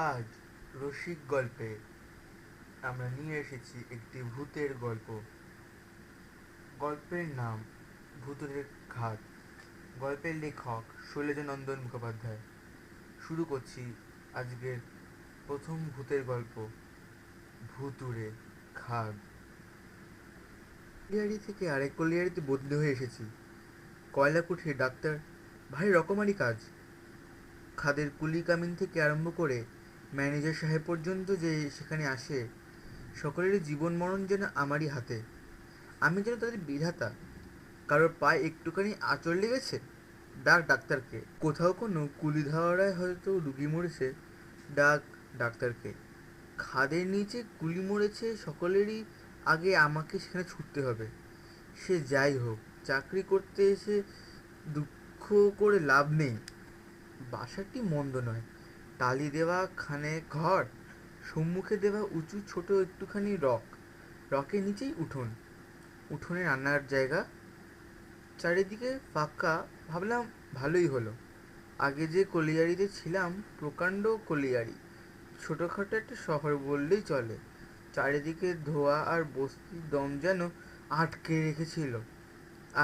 আজ রসিক গল্পে আমরা নিয়ে এসেছি একটি ভূতের গল্প। গল্পের নাম ভূতুড়ে ঘাট। গল্পের লেখক শৈলজানন্দন মুখোপাধ্যায়। শুরু করছি আজকের প্রথম ভূতের গল্প, ভূতুড়ে খাদ। কলিয়ারি থেকে আরেক কলিয়ারিতে বদলি হয়ে এসেছি। কয়লা কুঠির ডাক্তার ভারী রকমারি কাজ। খাদের কুলি কামিন থেকে আরম্ভ করে ম্যানেজার সাহেব পর্যন্ত যে সেখানে আসে, সকলেরই জীবন মরণ যেন আমারই হাতে। আমি যেন তাদের বিধাতা। কারোর পায়ে একটুখানি আঁচড় লেগেছে, ডাক ডাক্তারকে। কোথাও কোনো কুলি ধাওয়ায় হয়তো রুগী মরেছে, ডাক ডাক্তারকে। খাদের নিচে কুলি মরেছে, সকলেরই আগে আমাকে সেখানে ছুটতে হবে। সে যাই হোক, চাকরি করতে এসে দুঃখ করে লাভ নেই। বাসাটি মন্দ নয়। টালি দেওয়া খানে ঘর, সম্মুখে দেওয়া উঁচু ছোট একটুখানি রক, রকের নিচেই উঠোন, উঠোনে রান্নার জায়গা, চারিদিকে ফাঁকা। ভাবলাম ভালোই হলো। আগে যে কলিয়ারিতে ছিলাম প্রকাণ্ড কলিয়ারি, ছোটোখাটো একটা শহর বললেই চলে। চারিদিকে ধোঁয়া আর বস্তির দম যেন আটকে রেখেছিল।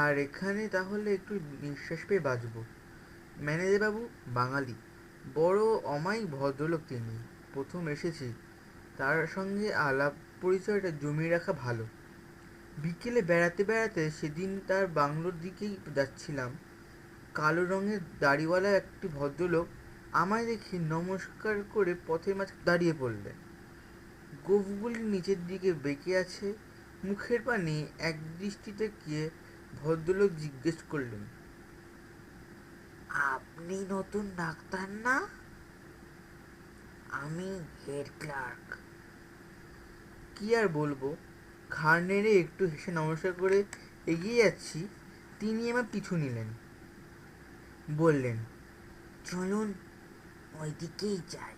আর এখানে তাহলে একটু নিঃশ্বাস পেয়ে বাঁচব। ম্যানেজারবাবু বাঙালি, বড় অমায়িক ভদ্রলোক তিনি। প্রথম এসেছি, তার সঙ্গে আলাপ পরিচয়টা জমিয়ে রাখা ভালো। বিকেলে বেড়াতে বেড়াতে সেদিন তার বাংলোর দিকেই যাচ্ছিলাম। কালো রঙের দাড়িওয়ালা একটি ভদ্রলোক আমায় দেখে নমস্কার করে পথের মাঝে দাঁড়িয়ে পড়লেন। গোঁফগুলি নিচের দিকে বেঁকে আছে, মুখের পানে একদৃষ্টিতে গিয়ে ভদ্রলোক জিজ্ঞেস করলেন, আপনি নতুন ডাক্তার না? আমি হেড ক্লার্ক। কি আর বলবো। ঘাড় নেড়ে একটু হেসে নমস্কার করে এগিয়ে যাচ্ছি, তিনি আমার পিছু নিলেন। বললেন, চলুন ওইদিকেই যাই,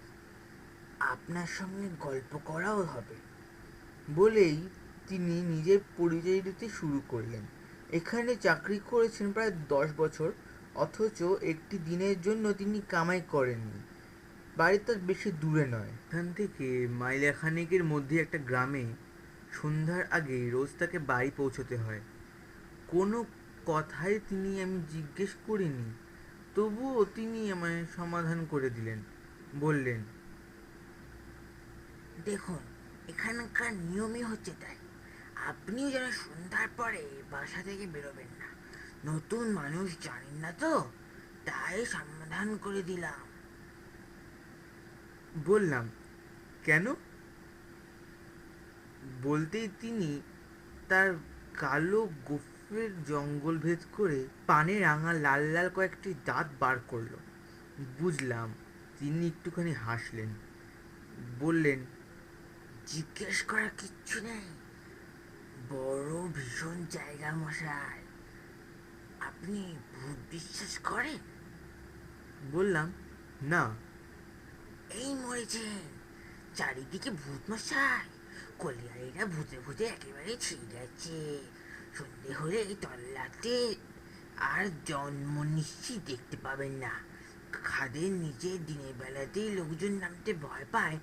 আপনার সঙ্গে গল্প করাও হবে। বলেই তিনি নিজের পরিচয় দিতে শুরু করলেন। এখানে চাকরি করেছেন প্রায় 10 বছর, অথচ একটি দিনের জন্য তিনি কামাই করেননি। বাড়ি তার বেশি দূরে নয়, এখান থেকে মাইলখানেকের মধ্যে একটা গ্রামে। সন্ধ্যার আগে রোজ তাকে বাড়ি পৌঁছতে হয়। কোনো কথাই আমি জিজ্ঞেস করিনি, তবুও তিনি আমায় সমাধান করে দিলেন। বললেন, দেখুন, এখানকার নিয়মই হচ্ছে তাই। আপনিও যেন সন্ধ্যার পরে বাসা থেকে বেরোবেন না। নতুন মানুষ জানেন না তো, তাই সমাধান করে দিলাম। বললাম, কেন? বলতেই তিনি তার কালো গোঁফের জঙ্গল ভেদ করে পানে রাঙা লাল লাল কয়েকটি দাঁত বার করল। বুঝলাম। তিনি একটুখানি হাসলেন, বললেন, জিজ্ঞেস করার কিচ্ছু নেই, বড় ভীষণ জায়গা মশাই। আপনি ভূত বিশ্বাস করেন? বললাম, না। এই মরেছেন, চারিদিকে ভূত মশাই। কলিয়ারিরা ভূতে ভূতে একেবারে ছিঁড়ে যাচ্ছে। সন্ধে হলে তল্লাতে আর জন্ম নিশ্চিত দেখতে পাবেন না। খাদের নিচে দিনের বেলাতেই লোকজন নামতে ভয় পায়,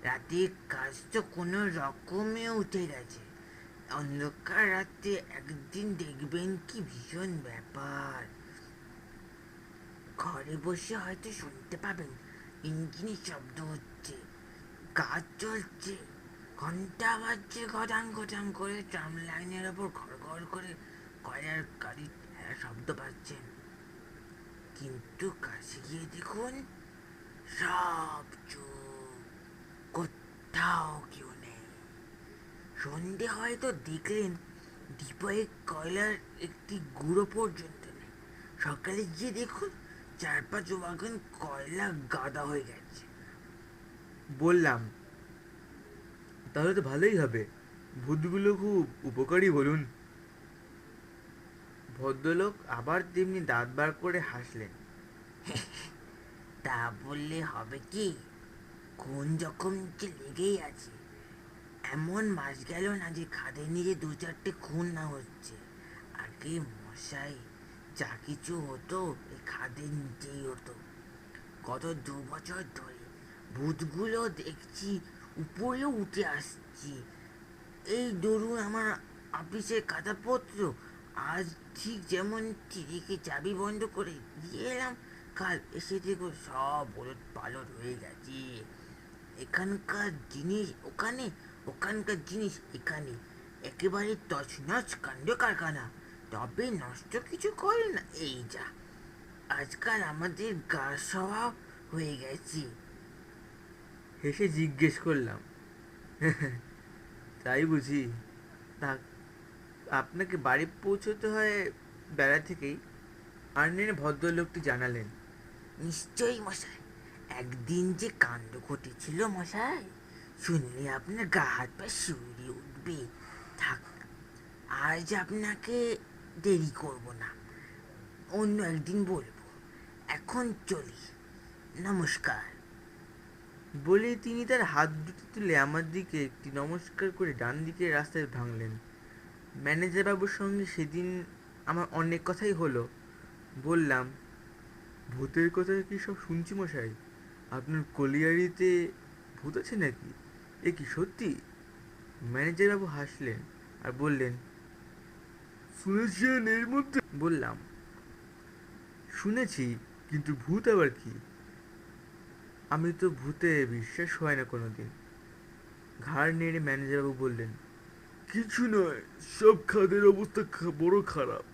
রাতে কাজ তো কোনো রকমে উঠে গেছে। অন্ধকার রাতে একদিন দেখবেন কি ভীষণ ব্যাপার। ঘরে বসে হয়তো শুনতে পাবেন ইঞ্জিনের শব্দ হচ্ছে, কাজ চলছে, ঘন্টা বাজছে গদান গদান করে, ট্রাম লাইনের ওপর ঘর ঘর করে কয়লার গাড়ির শব্দ পাচ্ছেন। কিন্তু কাছে গিয়ে দেখুন, সব চুপ, কোথাও কেউ নেই। সন্ধে হয়তো দেখলেন ডিপোয়ে কয়লার একটি গুঁড়ো পর্যন্ত নেই। সকালে গিয়ে দেখুন 4-5 ওয়াগন কয়লা গাদা হয়ে গেছে। বললাম, তাহলে তো ভালোই হবে। ভূতগুলো খুব উপকারী বলুন। ভদ্রলোক আবার তেমনি দাঁত বার করে হাসলেন। তা বললে হবে কি? খুন যখন যে লেগেই আছে, এমন মাস গেল না যে খাদের নিচে 2-4টে খুন না হচ্ছে। আগে মশাই যা কিছু হতো এই খাদের নিচেই হতো। গত 2 বছর ধরে ভূতগুলো দেখছি উপরে উঠে আসছে। এই ধরুন আমার অফিসের খাতাপত্র, আজ ঠিক যেমন রেখে চাবি বন্ধ করে দিয়ে এলাম, কাল এসে দেখো সব ওলট পালট হয়ে গেছে। এখানকার জিনিস ওখানে, ওখানকার জিনিস এখানে, একেবারে তছনছ কাণ্ড কারখানা। তবে নষ্ট কিছু করে না। এই যা আজকাল আমাদের গা স্বভাব হয়ে গেছে। হেসে জিজ্ঞেস করলাম, তাই বুঝি? তা আপনাকে বাড়ি পৌঁছতে হয় বেলা থেকেই? আর্নের ভদ্রলোকটি জানালেন। নিশ্চয়ই মশাই, একদিন যে কাণ্ড ঘটেছিল মশাই, শুনলে আপনার গা হাত পা শিউরে উঠবে। থাক, আজ আপনাকে দেরি করব না, অন্য একদিন বলবো। এখন চলি, নমস্কার। বলে তিনি তার হাত দুটো তুলে আমার দিকে একটি নমস্কার করে ডান দিকের রাস্তায় ভাঙলেন। ম্যানেজার বাবুর সঙ্গে সেদিন আমার অনেক কথাই হলো। বললাম, ভূতের কথা কি সব শুনছি মশাই? আপনার কলিয়ারিতে ভূত আছে নাকি? এ কি সত্যি? ম্যানেজার বাবু হাসলেন আর বললেন, শুনেছেন এর মধ্যে? বললাম, শুনেছি, কিন্তু ভূত আবার কি? আমি তো ভূতে বিশ্বাস হয় না কোনোদিন। ঘাড় নেড়ে ম্যানেজারবাবু বললেন, কিছু নয়, সব খাদের অবস্থা বড় খারাপ।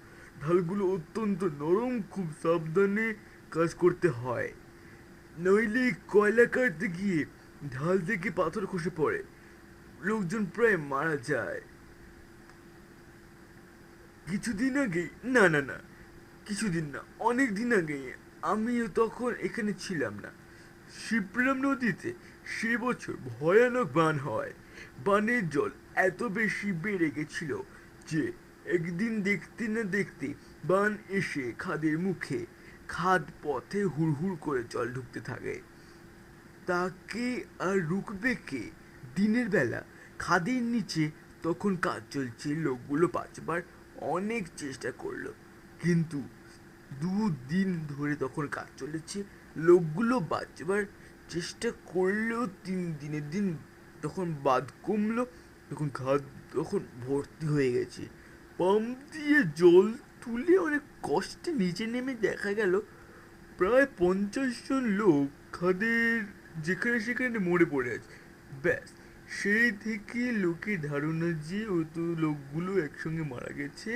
ঢালগুলো অত্যন্ত নরম, খুব সাবধানে কাজ করতে হয়, নইলে কয়লা কাটতে গিয়ে ঢাল থেকে পাথর খসে পড়ে, লোকজন প্রায় মারা যায়। কিছুদিন আগে, না না না, কিছুদিন না, অনেক দিন আগে, আমিও তখন এখানে ছিলাম না, শিবরাম নদীতে সে বছর ভয়ানক বান হয়। বানের জল এত বেশি বেড়ে গেছিল যে একদিন দেখতে না দেখতে বান এসে খাদের মুখে, খাদ পথে হুড়হুড় করে জল ঢুকতে থাকে। তাকে আর রুখবে কে? দিনের বেলা খাদের নিচে তখন কাজ চলছে, লোকগুলো বাঁচবার অনেক চেষ্টা করলো, কিন্তু 2 দিন ধরে তখন কাজ চলেছে। লোকগুলো বাঁচবার চেষ্টা করলেও 3 দিনের দিন তখন বাঁধ কমলো, তখন খাদ তখন ভর্তি হয়ে গেছে। পাম্প দিয়ে জল তুলে অনেক কষ্টে নিচে নেমে দেখা গেল প্রায় 50 জন লোক খাদের যেখানে সেখানে মরে পড়ে আছে। ব্যাস, সেই থেকে লোকের ধারণা যে অত লোকগুলো একসঙ্গে মারা গেছে,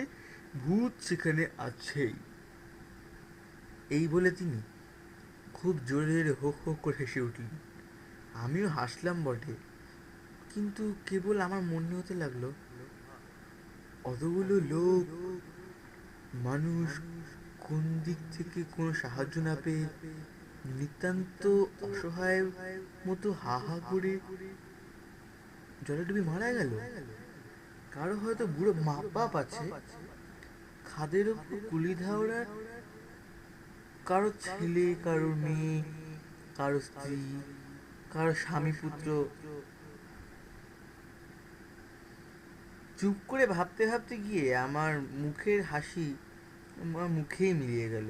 ভূত সেখানে আছেই। এই বলে তিনি খুব জোরে জোরে হো হো করে হেসে উঠলেন। আমিও হাসলাম বটে, কিন্তু কেবল আমার মনে হতে লাগলো, অতগুলো লোক, মানুষ কোন দিক থেকে কোনো সাহায্য না পেয়ে নিতান্ত অসহায় মতো হা হা করে জলে ডুবে মারা গেল। কারো হয়তো বুড়ো মা বাপ আছে, খাদের ওপর কুলি ধাওড়ার, কারো ছেলে, কারো মেয়ে, কারো স্ত্রী, কারো স্বামী পুত্র। চুপ করে ভাবতে ভাবতে গিয়ে আমার মুখের হাসি আমার মুখেই মিলিয়ে গেল।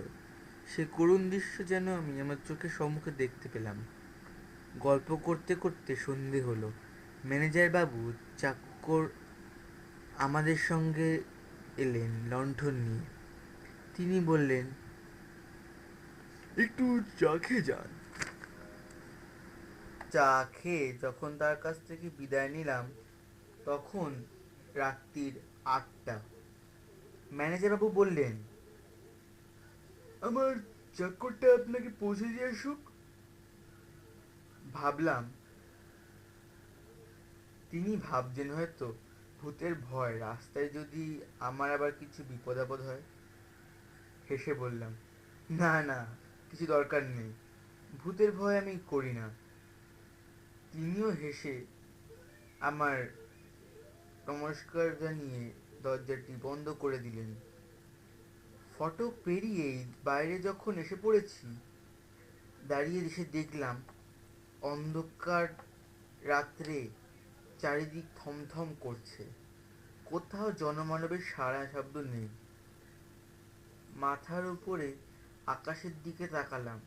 সে করুণ দৃশ্য যেন আমি আমার চোখের সম্মুখে দেখতে পেলাম। গল্প করতে করতে সন্ধে হলো। ম্যানেজার বাবু চাকর আমাদের সঙ্গে এলেন লণ্ঠন নিয়ে। তিনি বললেন, একটু চা খেয়ে যান। চা খেয়ে যখন তার কাছ থেকে বিদায় নিলাম, তখন রাত্রির 8টা। ম্যানেজার বাবু বললেন, আমার চাকরটা আপনাকে পৌঁছে দিয়ে আসুক। ভাবলাম তিনি ভাবছেন হয়তো ভূতের ভয়, রাস্তায় যদি আমার আবার কিছু বিপদ আপদ হয়। হেসে বললাম, না না, কিছু দরকার নেই, ভূতের ভয় আমি করি না। তিনিও হেসে আমার নমস্কার জানিয়ে দরজাটি বন্ধ করে দিলেন। ফটক পেরিয়েই বাইরে যখন এসে পড়েছি, দাঁড়িয়ে এসে দেখলাম অন্ধকার রাত্রে চারিদিক থমথম করছে, কোথাও জনমানবের সাড়া শব্দ নেই। মাথার উপরে আকাশের দিকে তাকালাম,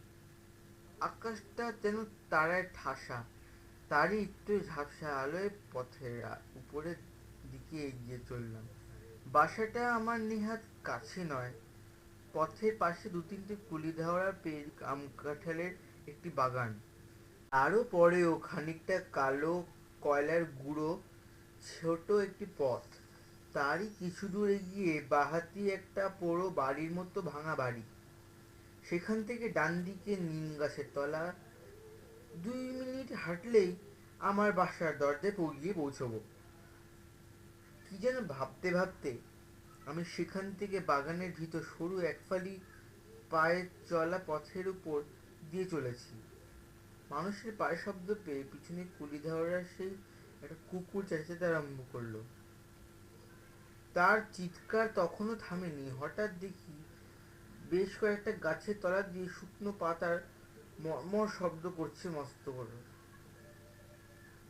আকাশটা যেন তারায় ঠাসা, তারই একটু ঝাপসা আলোয় পথের উপরের দিকে এগিয়ে চললাম। বাসাটা আমার নেহাত কাছে নয়, পথের পাশে দু তিনটে কুলি দেওয়া পেड़ আম কাঁঠালের একটি বাগান, আরও পরেও খানিকটা কালো কয়লার গুঁড়ো ছোট একটি পথ, তারই কিছু দূর এগিয়ে বাঁহাতি একটা পোড়ো বাড়ির মতো ভাঙা বাড়ি, সেখান থেকে ডান দিকে নিম গাছের তলা। 2 মিনিট হাঁটলেই আমার বাসার দরজায় গিয়ে পৌঁছবো। কি যেন ভাবতে ভাবতে আমি সেখান থেকে বাগানের ভিতর সরু একফালি পায়ের চলা পথের উপর দিয়ে চলেছি। মানুষের পায়ের শব্দ পেয়ে পিছনে কুলিধাওয়ারা সেই একটা কুকুর চেঁচাতে আরম্ভ করলো। তার চিৎকার তখনও থামেনি। হঠাৎ দেখি বেশ কয়েকটা গাছের তলা দিয়ে শুকনো পাতার মর্মর শব্দ করছে মস্ত করে।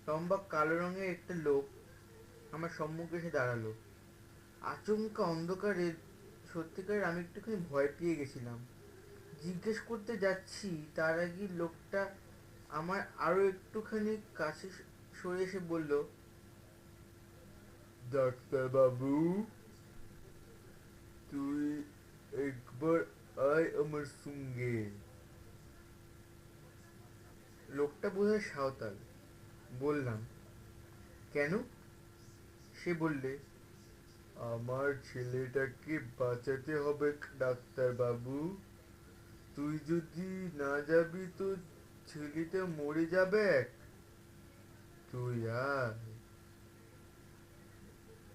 লম্বা কালো রঙের একটা লোক আমার সম্মুখে এসে দাঁড়ালো। আচমকা অন্ধকারে সত্যিকার আমি একটুখানি ভয় পেয়ে গেছিলাম। জিজ্ঞেস করতে যাচ্ছি তার আগে লোকটা আমার আরো একটুখানি কাছে সরে এসে বলল, ডাক্তার বাবু, তুই একবার আয় আমার সঙ্গে। লোকটা বোধহয় সাঁওতাল। বললাম, কেন? সে বললে, আমার ছেলেটাকে বাঁচাতে হবে ডাক্তার বাবু। তুই যদি না যাবি তো ছেলেটা মরে যাবে। তুই আয়।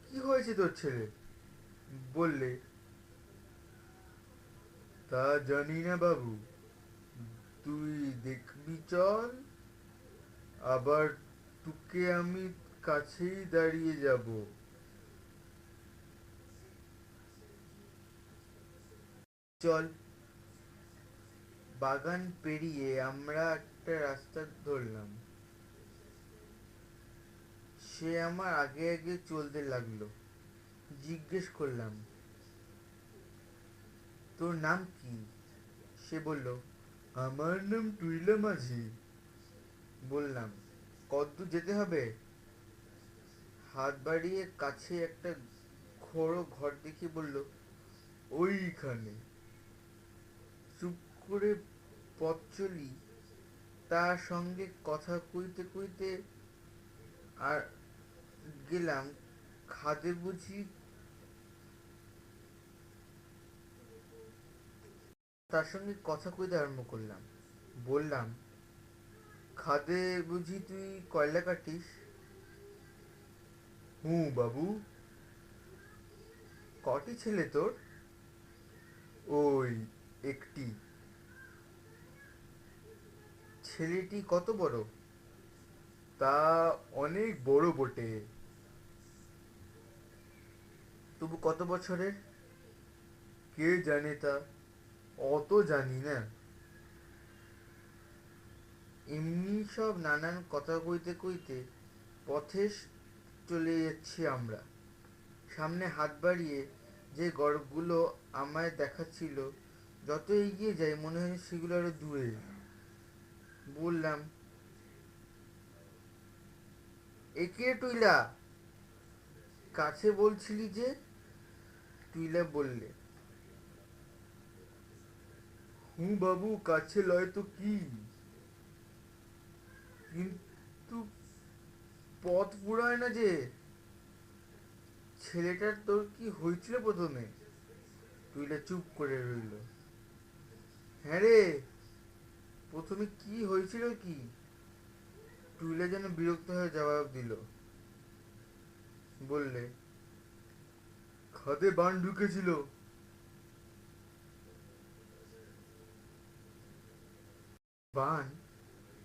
কি হয়েছে তোর ছেলে? বললে, তা জানি না বাবু, তুই দেখবি চল। আবার তোকে আমি কাছেই দাঁড়িয়ে যাব। চল। বাগান পেরিয়ে আমরা একটা রাস্তা ধরলাম। সে আমার আগে আগে চলতে লাগলো। জিজ্ঞেস করলাম, তোর নাম কি? সে বলল, আমার নাম টুইলা মাঝি। বললাম, কতদূর যেতে হবে? হাত বাড়িয়ে কাছে একটা খোঁড়ো ঘর দেখিয়ে বলল, ওইখানে। চুপ করে পথ চলি। তার সঙ্গে কথা কইতে কইতে আর গেলাম। খাদে বুঝি তার সঙ্গে কথা কইতে আরম্ভ করলাম। বললাম, খাদে বুঝি তুই কয়লা কাটিস? হুঁ বাবু। কটি ছেলে তোর? ওই একটি। ছেলেটি কত বড়? তা অনেক বড় বটে। তবু কত বছরের? কে জানে তা, অত জানি না। এমনি সব নানান কথা কইতে কইতে পথে চলে যাচ্ছি আমরা। সামনে হাত বাড়িয়ে যে গড়গুলো আমায় দেখাচ্ছিল, যত এগিয়ে যাই মনে হয় সেগুলো আরো দূরে। বললাম, একে টুইলা, কাছে বলছিলি যে? টুইলা বললে, হুঁ বাবু, কাছে লয় তো কি, কিন্তু পথ ফুরায় না যে। ছেলেটার তোর কি হয়েছিল প্রথমে? টুইলা চুপ করে রইল। হ্যাঁ রে, প্রথমে কি হয়েছিল কি? টুইলা যেন বিরক্ত হয়ে জবাব দিল। বললে, খাদে বান ঢুকেছিল। বান?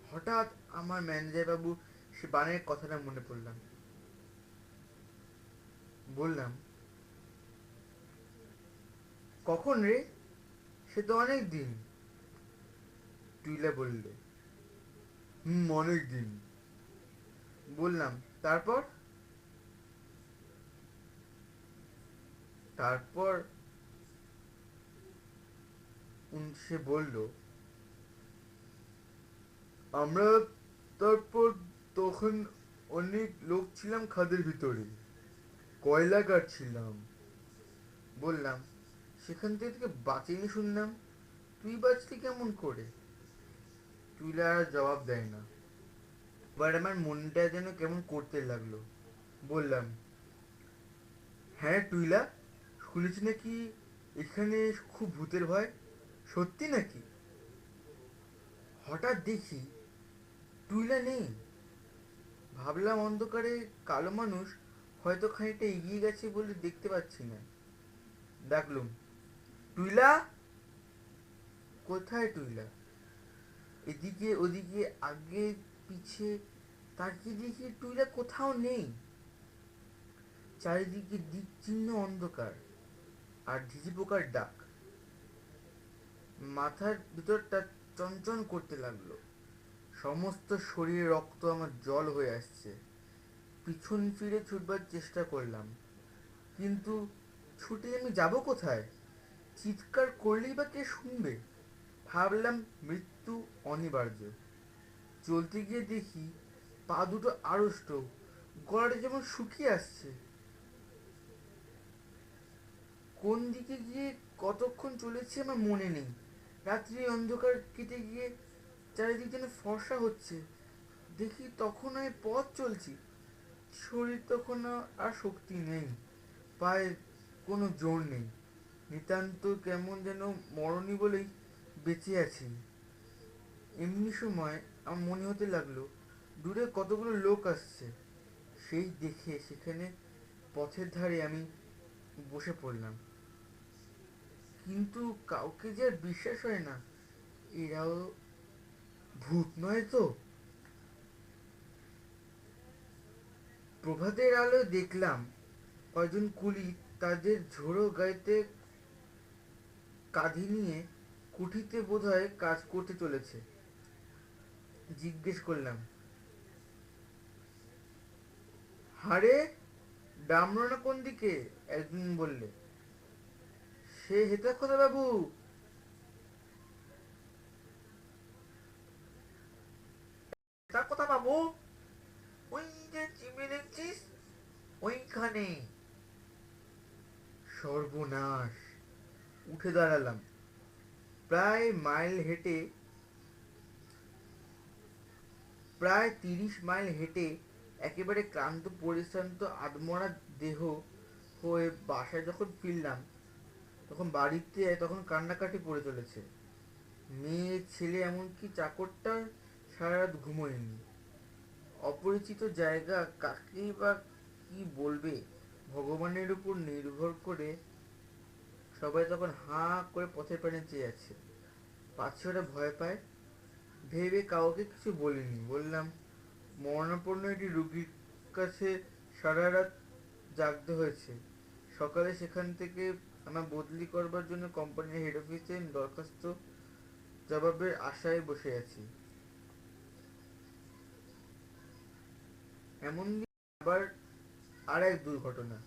হঠাৎ আমার ম্যানেজার বাবু সে বানের কথাটা মনে পড়লাম। বললাম, কখন রে? সে তো অনেক দিন। টুইলা বললে, অনেক দিন। বললাম, তারপর? তারপর সে বলল, আমরা তারপর তখন অনেক লোক ছিলাম খাদের ভিতরে, কয়লা কাটছিলাম। বললাম, সেখান থেকে বাঁচিনি শুনলাম, তুই বাঁচলি কেমন করে? টুইলা আর জবাব দেয় না। এবার আমার মনটা যেন কেমন করতে লাগলো। বললাম, হ্যাঁ টুইলা, শুনেছি নাকি এখানে খুব ভূতের ভয়, সত্যি নাকি? হঠাৎ দেখি টুইলা নেই। ভাবলাম অন্ধকারে কালো মানুষ হয়তো খানিকটা এগিয়ে গেছে বলে দেখতে পাচ্ছি না। ডাকলুম, টুইলা! কোথায় টুইলা? এদিকে ওদিকে আগে পিছে তাকিয়ে দেখি টুইলা কোথাও নেই। চারিদিকে দিকচিহ্ন অন্ধকার আর ঝিঝি পোকার ডাক। মাথার ভিতরটা চঞ্চন করতে লাগলো। সমস্ত শরীরে রক্ত আমার জল হয়ে আসছে। পিছন ফিরে ছুটবার চেষ্টা করলাম, কিন্তু ছুটে আমি যাব কোথায়? চিৎকার করলেই বা কে শুনবে? ভাবলাম মৃত্যু অনিবার্য। চলতে গিয়ে দেখি পা দুটো আড়ষ্ট, গলাটা যেমন শুকিয়ে আসছে। কোন দিকে গিয়ে কতক্ষণ চলেছি আমার মনে নেই। রাত্রি অন্ধকার কেটে গিয়ে চারিদিক যেন ফর্সা হচ্ছে। দেখি তখন আমি পথ চলছি, শরীর তখন আর শক্তি নেই, পায়ে কোনো জোর নেই। নিতান্ত কেমন যেন মরণী বলেই বেঁচে আছি। এমনি সময় আমার মনে হতে লাগলো দূরে কতগুলো লোক আসছে। সেই দেখে সেখানে পথের ধারে আমি বসে পড়লাম। কিন্তু কাউকে যে আর বিশ্বাস হয় না, এরাও ভূত নয় তো? প্রভাতের আলোয় দেখলাম কয়জন কুলি তাদের ঝোড়ো গাইতে কাঁধে নিয়ে কুঠিতে বোধহয় কাজ করতে চলেছে। জিজ্ঞেস করলাম, হারে, ডামরানা কোন দিকে? একজন বললে, সে হেতা খোদা বাবু। হেতা খোদা বাবু, ওই যে চিমে দেখছিস, ওইখানে। সর্বনাশ! উঠে দাঁড়ালাম। প্রায় মাইল হেঁটে প্রায় 30 মাইল হেঁটে একেবারে ক্লান্ত পরিশ্রান্ত আধমরা দেহ হয়ে বাসায় যখন ফিরলাম, তখন কান্নাকাটি পড়ে চলেছে। মেয়ে ছেলে এমনকি চাকরটা সারা রাত ঘুমোয়নি। অপরিচিত জায়গা, কাকেই বা কি বলবে? ভগবানের উপর নির্ভর করে সবাই তখন হাঁ করে পথের পানে চেয়ে আছে। পাছে ওরা ভয় পায় ভেবে কাউকে কিছু বলিনি। বললাম, মরণাপন্ন একটি রুগীর কাছে সারা রাত জাগতে হয়েছে। সকালে সেখান থেকে আমার বদলি করবার জন্য কোম্পানির হেড অফিসে দরখাস্ত জবাবের আশায় বসে আছি। এমন আবার আর এক দুর্ঘটনা।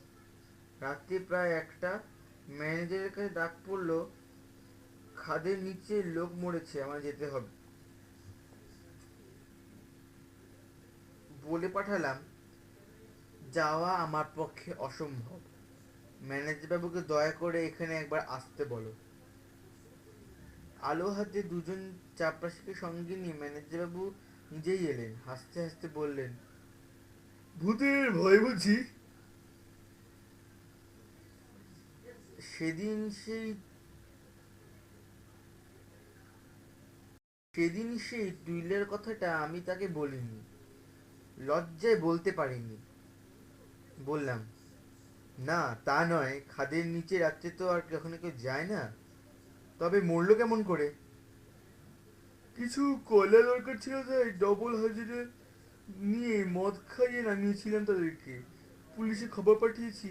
রাত্রি প্রায় 1টা, ম্যানেজারের কাছে ডাক পড়লো, খাদের নিচে লোক মরেছে, আমার যেতে হবে। বলে পাঠালাম, যাওয়া আমার পক্ষে অসম্ভব। ম্যানেজার বাবুকে দয়া করে এখানে একবার আসতে বলো। আলো হাতে দুজন চাপরাশিকে সঙ্গে নিয়ে ম্যানেজার বাবু নিজেই এলেন। হাসতে হাসতে বললেন, ভূতের ভয় বুঝি? সেদিন সেই সেদিন সেই টুইলের কথাটা আমি তাকে বলিনি, লজ্জায় বলতে পারিনি। বললাম, না তা নয়, খাদের নিচে রাত্রে তো আর কখনো কেউ যায় না। তবে মরলো কেমন করে? কিছু কয়লা দরকার ছিল, তাই ডবল হাজিরে নিয়ে মদ খাইয়ে নামিয়েছিলাম তাদেরকে। পুলিশে খবর পাঠিয়েছি।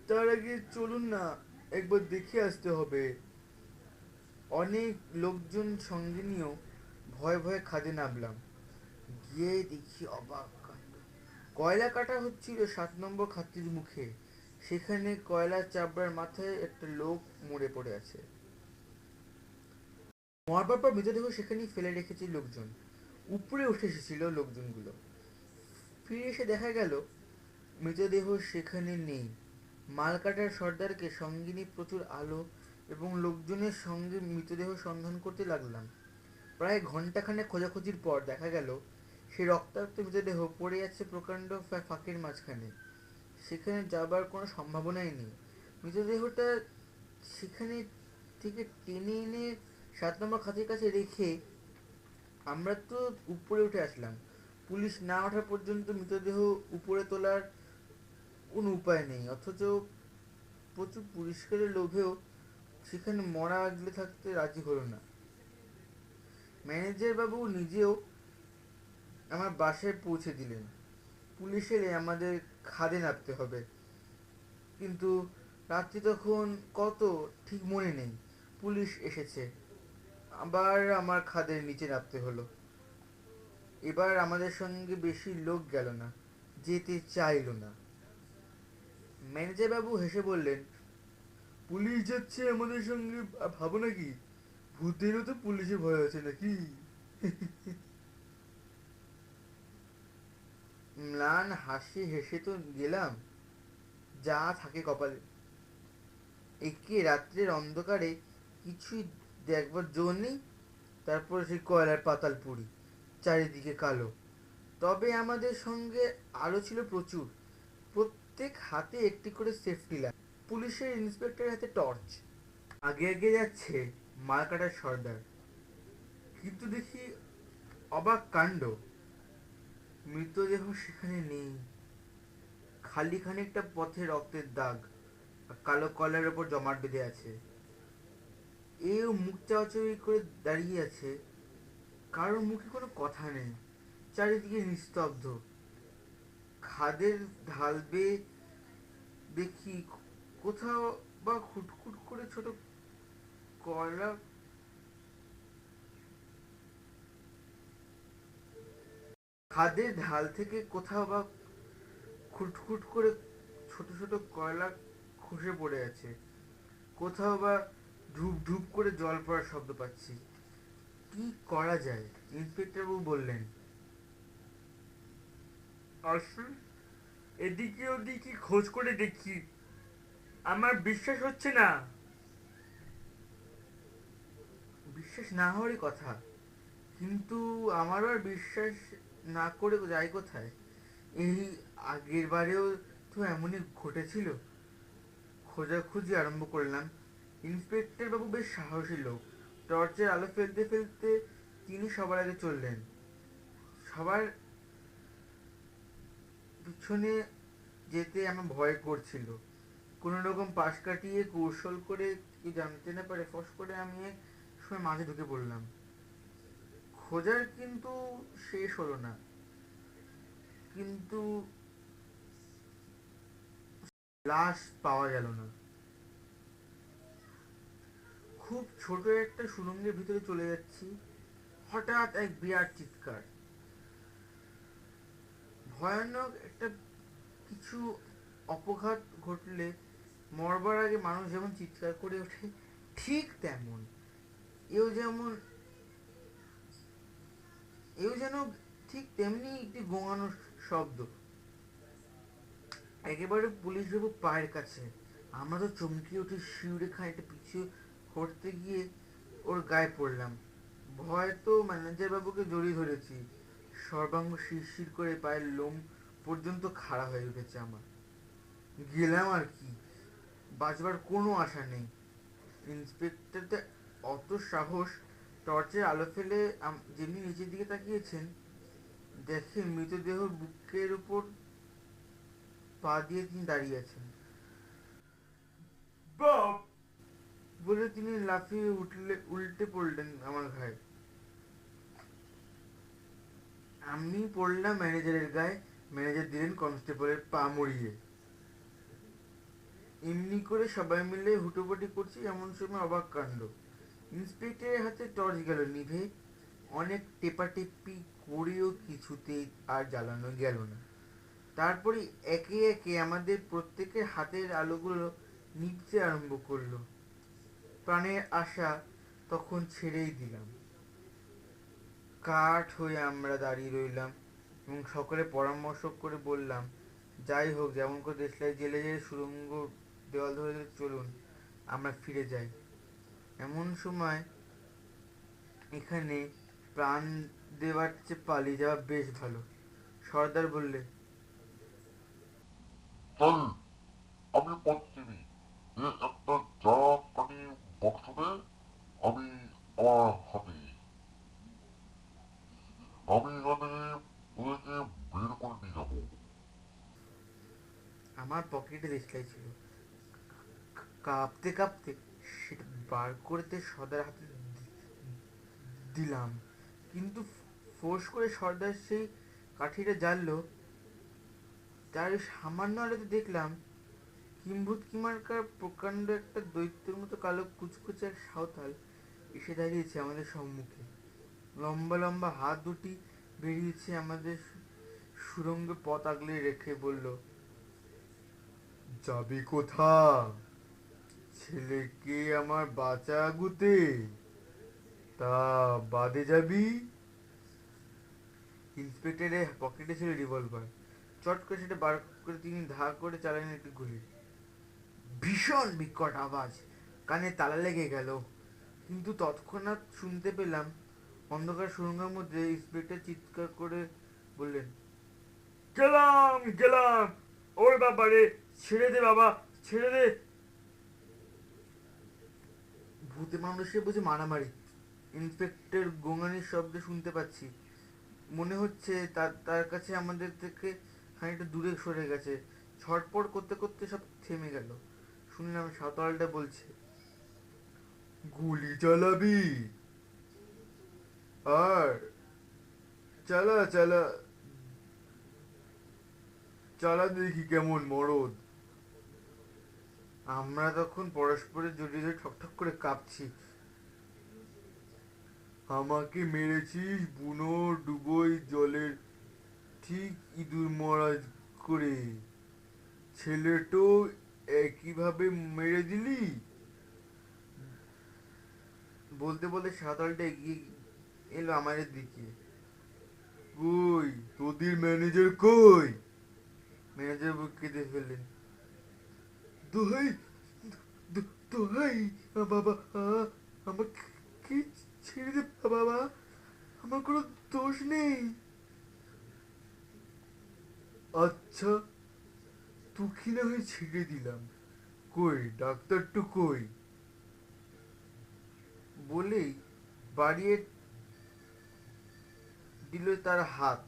তার আগে চলুন না, একবার দেখে আসতে হবে। অনেক লোকজন সঙ্গে নিয়েও ভয়ে ভয়ে খাদে নামলাম। গিয়ে দেখি অবাক কাণ্ড। কয়লা কাটা হচ্ছিল 7 নম্বর খাতির মুখে। সেখানে কয়লার চাপড়ার মাথায় একটা লোক মরে পড়ে আছে। মরবার পর মৃতদেহ সেখানেই ফেলে রেখেছে লোকজন। উপরে উঠে এসেছিল লোকজনগুলো। ফিরে এসে দেখা গেল মৃতদেহ সেখানে নেই। মালকাটার সর্দারকে সঙ্গে নিয়ে প্রচুর আলো এবং লোকজনের সঙ্গে মৃতদেহ সন্ধান করতে লাগলাম। প্রায় ঘন্টাখানেক খোঁজাখুঁজির পর দেখা গেল সে রক্তাক্ত মৃতদেহ পড়ে আছে প্রকাণ্ড ফাঁকের মাঝখানে। সেখানে যাবার কোনো সম্ভাবনাই নেই। মৃতদেহটা সেখানে থেকে টেনে এনে 7 নম্বর খাতের কাছে রেখে আমরা তো উপরে উঠে আসলাম। পুলিশ না ওঠা পর্যন্ত মৃতদেহ উপরে তোলার কোনো উপায় নেই, অথচ প্রচুর পুরস্কারের লোভেও সেখানে মরা আগলে থাকতে রাজি হলো না। ম্যানেজার বাবু নিজেও আমার বাসায় পৌঁছে দিলেন। পুলিশ এলে আমাদের খাদে নামতে হবে, কিন্তু রাত্রি তখন কত ঠিক মনে নেই। পুলিশ এসেছে, আবার আমার খাদের নিচে নামতে হলো। এবার আমাদের সঙ্গে বেশি লোক গেল না, যেতে চাইল না। ম্যানেজার বাবু হেসে বললেন, পুলিশ যাচ্ছে আমাদের সঙ্গে, ভাবো নাকি ভূতেরও তো পুলিশে ভয় আছে নাকি? ম্লান হাসি হেসে তো গেলাম, যা থাকে কপালে। একে রাত্রের অন্ধকারে কিছুই দেখবার জো নেই। তারপর সেই কয়লার পাতাল পুরি, চারিদিকে কালো। তবে আমাদের সঙ্গে আলো ছিল প্রচুর, প্রত্যেক হাতে একটি করে সেফটি ল্যাম্প। পুলিশের ইন্সপেক্টরের হাতে টর্চ। আগে আগে যাচ্ছে মালকাটার সর্দার। কিন্তু দেখি অবাক কাণ্ড, মৃতদেহ সেখানে নেই। খালি খানিকটা পথে রক্তের দাগ আর কালো কয়লার ওপর জমাট বেঁধে আছে। এও মুখ চাওয়াচাওয়ি করে দাঁড়িয়ে আছে, কারোর মুখে কোনো কথা নেই। চারিদিকে নিস্তব্ধ। খাদের ঢাল বেয়ে দেখি কোথাও বা খুটখুট করে ছোট কয়লা, খাদের ঢাল থেকে কোথাও বা খুটখুট করে ছোট ছোট কয়লা খসে পড়ে আছে। কোথাও বা ধূপ ধূপ করে জল পড়ার শব্দ পাচ্ছি। কি করা যায়? ইন্সপেক্টর বাবু বললেন, আসুন, এদিকে ওদিকে খোঁজ করে দেখি। আমার বিশ্বাস হচ্ছে না। বিশ্বাস না হওয়ারই কথা, কিন্তু আমারও আর বিশ্বাস না করে যাই কোথায়? এই আগের বারেও তো এমনই ঘটেছিল। খোঁজাখুঁজি আরম্ভ করলাম। ইন্সপেক্টর বাবু বেশ সাহসী লোক। টর্চের আলো ফেলতে ফেলতে তিনি সবার আগে চললেন। সবার পিছনে যেতে আমার ভয় করছিল। কোনো রকম পাশ কাটিয়ে কৌশল করে কি জানতে না পারে ফস করে আমি এক সময় মাঝে ঢুকে পড়লাম। খোঁজার কিন্তু শেষ হলো না, কিন্তু লাশ পাওয়া গেল না। খুব ছোট একটা সুড়ঙ্গের ভিতরে চলে যাচ্ছি, হঠাৎ এক বিরাট চিৎকার। ভয়ানক একটা কিছু অপঘাত ঘটলে মরবার আগে মানুষ যেমন চিৎকার করে ওঠে, ঠিক তেমন। এও যেমন, এও যেন ঠিক তেমনি একটি গোঙানোর শব্দ, একেবারে পুলিশ বাবু পায়ের কাছে। আমরা তো চমকে উঠে শিউরে খানিকটা পিছু হটতে গিয়ে ওর গায়ে পড়লাম। ভয় তো ম্যানেজার বাবুকে জড়িয়ে ধরেছি। সর্বাঙ্গ শিরশির করে পায়ের লোম পর্যন্ত খাড়া হয়ে উঠেছে আমার। গেলাম আর কি, বাঁচবার কোনো আশা নেই। ইন্সপেক্টরটা অত সাহস, টর্চের আলো ফেলে যেমনি নিচের দিকে তাকিয়েছেন, দেখে মৃতদেহ বুকের উপর পা দিয়ে তিনি দাঁড়িয়ে আছেন। বাপ বলে তিনি লাফিয়ে উল্টে পড়লেন আমার ঘায়ে। আমি পড়লাম ম্যানেজারের গায়ে। ম্যানেজার দিলেন কনস্টেবলের পা মরিয়ে। এমনি করে সবাই মিলে হুটোপাটি করছি, এমন সময় অবাক কাণ্ড, ইন্সপেক্টরের হাতে টর্চ গেল নিভে। অনেক টেপাটেপি করেও কিছুতেই আর জ্বালানো গেল না। তারপরে একে একে আমাদের প্রত্যেকের হাতের আলোগুলো নিভতে আরম্ভ করলো। প্রাণের আশা তখন ছেড়েই দিলাম। কাঠ হয়ে আমরা দাঁড়িয়ে রইলাম এবং সকলে পরামর্শ করে বললাম, যাই হোক, যেমন করে দেশলাই জেলে জেলে সুড়ঙ্গ দেওয়াল ধরে ধরে চলুন, আমরা ফিরে যাই। এমন সময় এখানে প্রাণ দেওয়ার চেয়ে পালিয়ে যাওয়া বেশ ভালো। সর্দার বললে, চল, আমি পঞ্চমী, এ একটা জাপানি বক্স দে, আমি আমার হাতে, আমি এখানে ওদেরকে বের করে নিয়ে যাবো। আমার পকেটে দেশলাই ছিল। কাঁপতে কাঁপতে সেটা বার করতে সর্দার হাতে দিলাম, কিন্তু ফোর্স করে সর্দার সেই কাঠিটা জ্বাললো। তার সামান্য আলোতে দেখলাম কিম্ভূত কিমার্কার প্রকাণ্ড একটা দৈত্যের মতো কালো কুচকুচে এক সাঁওতাল এসে দাঁড়িয়েছে আমাদের সম্মুখে। লম্বা লম্বা হাত দুটি বেরিয়েছে আমাদের সুড়ঙ্গে পথ আগলে রেখে বলল, যাবি কোথা? ছেলেকে আমার বাঁচা গুতে, তা বাদে যাবি? ইন্সপেক্টরের পকেটে ছিল রিভলভার। চট করে সেটা বার করে তিনি ধা করে চালালেন একটি গুলি। ভীষণ বিকট আওয়াজ, কানে তালা লেগে গেল। কিন্তু তৎক্ষণাৎ শুনতে পেলাম অন্ধকার সুড়ঙ্গের মধ্যে ইন্সপেক্টর চিৎকার করে বললেন, গেলাম গেলাম, ওর বাবারে, ছেড়ে দে বাবা, ছেড়ে দে। ভূতে মানুষে বুঝে মারামারি। ইন্সপেক্টর গোঙানির শব্দ শুনতে পাচ্ছি। মনে হচ্ছে তার তার কাছে আমাদের থেকে খানিকটা দূরে সরে গেছে। ছটপট করতে করতে সব থেমে গেল। শুনলাম সাঁওতালটা বলছে, গুলি চালাবি? আর চালা চালা, চালা দেখি কেমন মরদ। আমরা তখন পরস্পরের জড়িয়ে ধরে ঠকঠক করে কাঁপছি। আমাকে মেরেছিস বুনো ডুবোই জলের ঠিক ইঁদুর মরা করে, ছেলেটো একইভাবে মেরে দিলি। বলতে বলতে সাঁওতালটা এগিয়ে এলো আমাদের দিকে। কই তোদের ম্যানেজার কই? ম্যানেজার বুক কেঁদে ফেললেন। দোহাই, দোহাই বাবা, আমাকে ছেড়ে দে বাবা, আমার কোনো দোষ নেই। আচ্ছা, তোকে না হয় ছেড়ে দিলাম, কই ডাক্তারটা কই? বলেই বাড়িয়ে দিল তার হাত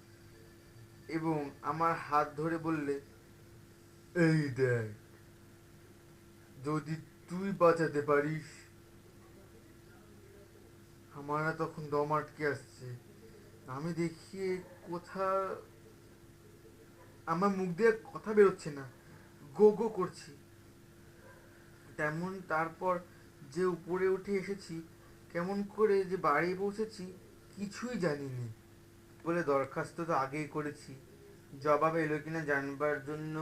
এবং আমার হাত ধরে বললে, এই দেখ, যদি তুই বাঁচাতে পারিস। আমার না তখন দম আটকে আসছে। আমি দেখিয়ে কোথা, আমার মুখ দিয়ে কথা বেরোচ্ছে না, গো গো করছি। তেমন তারপর যে উপরে উঠে এসেছি, কেমন করে যে বাড়ি পৌঁছেছি কিছুই জানিনি। বলে দরখাস্ত তো আগেই করেছি, জবাব এলো কিনা জানবার জন্য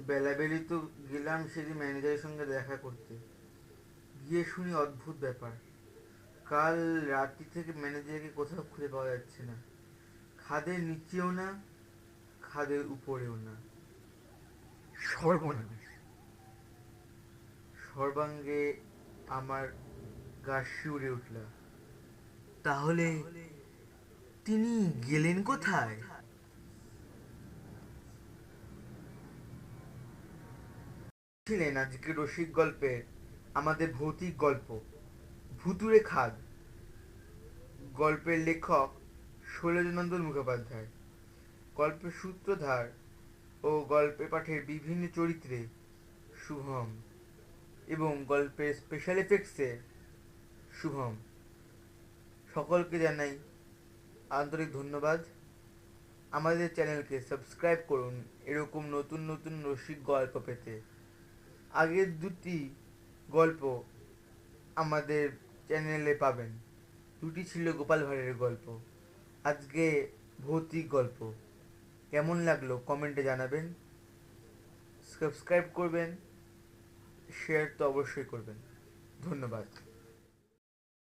বেলাবেলি তো গেলাম সেদিন ম্যানেজারের সঙ্গে দেখা করতে। গিয়ে শুনি অদ্ভুত ব্যাপার। কাল রাত্রি থেকে ম্যানেজারকে কোথাও খুঁজে পাওয়া যাচ্ছে না। খাদের নিচেও না, খাদের উপরেও না। সর্বনাশ! সর্বাঙ্গে আমার গা শিউরে উঠল। তাহলে তিনি গেলেন কোথায়? ছিলেন আজকে রসিক গল্পে আমাদের ভৌতিক গল্প ভুতুড়ে খাদ। গল্পের লেখক শৈলজনন্দন মুখোপাধ্যায়, গল্পের সূত্রধার ও গল্পে পাঠের বিভিন্ন চরিত্রে শুভম এবং গল্পের স্পেশাল এফেক্টসে শুভম। সকলকে জানাই আন্তরিক ধন্যবাদ। আমাদের চ্যানেলকে সাবস্ক্রাইব করুন এরকম নতুন নতুন রসিক গল্প পেতে। আগের দুটি গল্প আমাদের চ্যানেলে পাবেন। দুটি ছিল গোপাল ভাঁড়ের গল্প, আজকে ভৌতিক গল্প। কেমন লাগলো কমেন্টে জানাবেন। সাবস্ক্রাইব করবেন, শেয়ার তো অবশ্যই করবেন। ধন্যবাদ।